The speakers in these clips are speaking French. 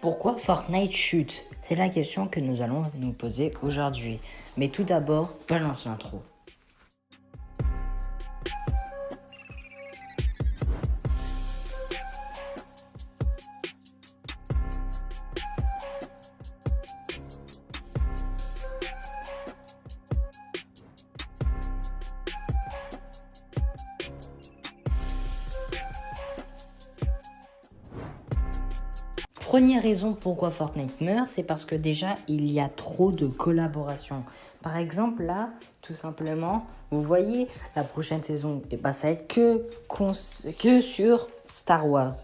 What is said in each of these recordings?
Pourquoi Fortnite chute? C'est la question que nous allons nous poser aujourd'hui. Mais tout d'abord, balance l'intro. Première raison pourquoi Fortnite meurt, c'est parce que déjà, il y a trop de collaborations. Par exemple, là, tout simplement, vous voyez, la prochaine saison, ça va être que sur Star Wars.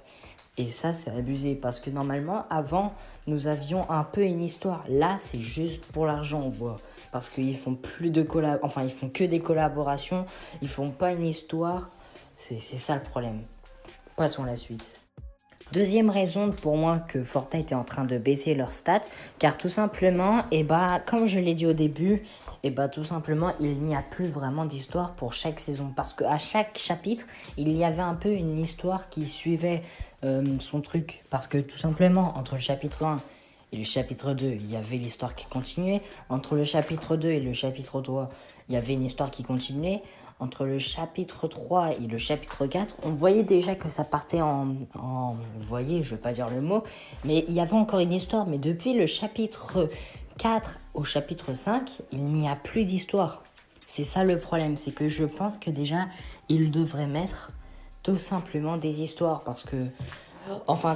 Et ça, c'est abusé parce que normalement, avant, nous avions un peu une histoire. Là, c'est juste pour l'argent, on voit. Parce qu'ils font plus de ils font que des collaborations. Ils font pas une histoire. C'est ça le problème. Passons à la suite. Deuxième raison pour moi que Fortnite est en train de baisser leurs stats, car tout simplement, comme je l'ai dit au début, tout simplement, il n'y a plus vraiment d'histoire pour chaque saison. Parce qu'à chaque chapitre, il y avait un peu une histoire qui suivait son truc. Parce que tout simplement, entre le chapitre 1 et le chapitre 2, il y avait l'histoire qui continuait. Entre le chapitre 2 et le chapitre 3, il y avait une histoire qui continuait. Entre le chapitre 3 et le chapitre 4, on voyait déjà que ça partait vous voyez, je vais pas dire le mot, mais il y avait encore une histoire. Mais depuis le chapitre 4 au chapitre 5, il n'y a plus d'histoire. C'est ça le problème, c'est que je pense que déjà, ils devraient mettre tout simplement des histoires. Parce que,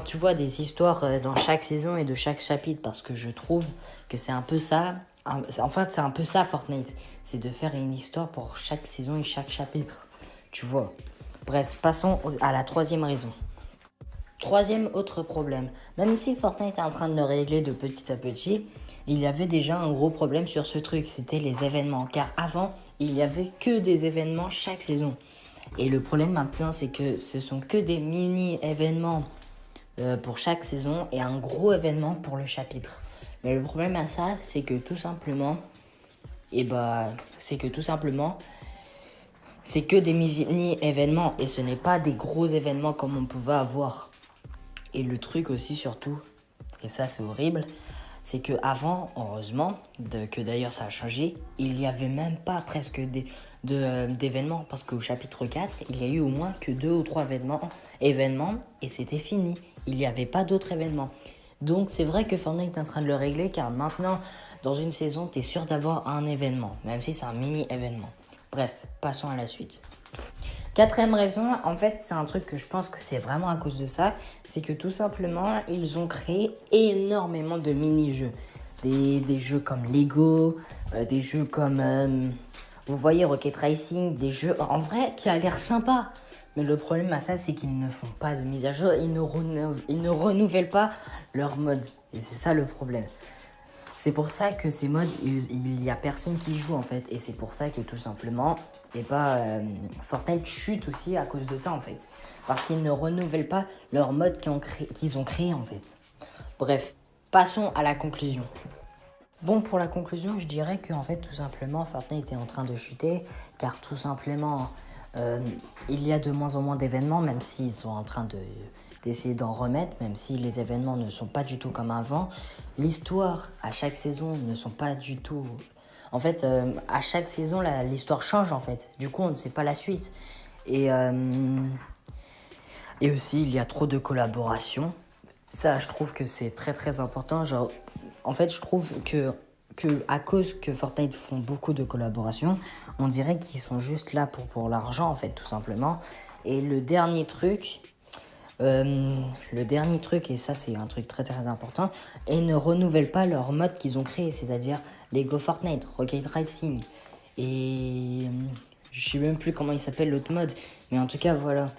tu vois, des histoires dans chaque saison et de chaque chapitre. Parce que je trouve que c'est un peu ça. En fait, c'est un peu ça Fortnite. C'est de faire une histoire pour chaque saison et chaque chapitre. Tu vois. Bref, passons à la troisième raison. Troisième autre problème. Même si Fortnite est en train de le régler de petit à petit, il y avait déjà un gros problème sur ce truc. C'était les événements. Car avant, il n'y avait que des événements chaque saison. Et le problème maintenant, c'est que ce sont que des mini-événements pour chaque saison et un gros événement pour le chapitre. Mais le problème à ça, c'est que tout simplement, c'est que des mini-événements et ce n'est pas des gros événements comme on pouvait avoir. Et le truc aussi surtout, et ça c'est horrible, c'est que avant, heureusement, que d'ailleurs ça a changé, il n'y avait même pas presque d'événements. Parce qu'au chapitre 4, il y a eu au moins que 2 ou 3 événements et c'était fini. Il n'y avait pas d'autres événements. Donc c'est vrai que Fortnite est en train de le régler car maintenant, dans une saison, tu es sûr d'avoir un événement, même si c'est un mini-événement. Bref, passons à la suite. Quatrième raison, en fait, c'est un truc que je pense que c'est vraiment à cause de ça, c'est que tout simplement, ils ont créé énormément de mini-jeux. Des jeux comme Lego, des jeux comme, vous voyez, Rocket Racing, des jeux en vrai qui a l'air sympa. Mais le problème à ça, c'est qu'ils ne font pas de mise à jour, ils ne renouvellent pas leur mode. Et c'est ça le problème. C'est pour ça que ces modes, il n'y a personne qui y joue en fait. Et c'est pour ça que tout simplement, Fortnite chute aussi à cause de ça en fait. Parce qu'ils ne renouvellent pas leur mode qu'ils ont créé en fait. Bref, passons à la conclusion. Bon, pour la conclusion, je dirais que en fait, tout simplement, Fortnite est en train de chuter. Car tout simplement, il y a de moins en moins d'événements, même s'ils sont en train d'essayer d'en remettre, même si les événements ne sont pas du tout comme avant. L'histoire, à chaque saison, ne sont pas du tout... En fait, à chaque saison, l'histoire change, en fait. Du coup, on ne sait pas la suite. Et aussi, il y a trop de collaborations. Ça, je trouve que c'est très, très important. Genre, en fait, je trouve que à cause que Fortnite font beaucoup de collaborations, on dirait qu'ils sont juste là pour l'argent, en fait, tout simplement. Et le dernier truc, et ça c'est un truc très très important, ils ne renouvellent pas leur mode qu'ils ont créé, c'est-à-dire Lego Fortnite, Rocket Racing, et je sais même plus comment il s'appelle l'autre mode, mais en tout cas voilà.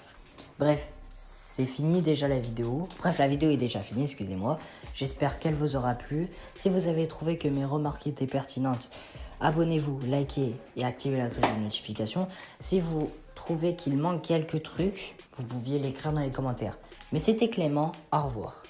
Bref, c'est fini déjà la vidéo. Bref, la vidéo est déjà finie, excusez-moi. J'espère qu'elle vous aura plu. Si vous avez trouvé que mes remarques étaient pertinentes, abonnez-vous, likez et activez la cloche de notification. Si vous trouvez qu'il manque quelques trucs, vous pouviez l'écrire dans les commentaires. Mais c'était Clément, au revoir.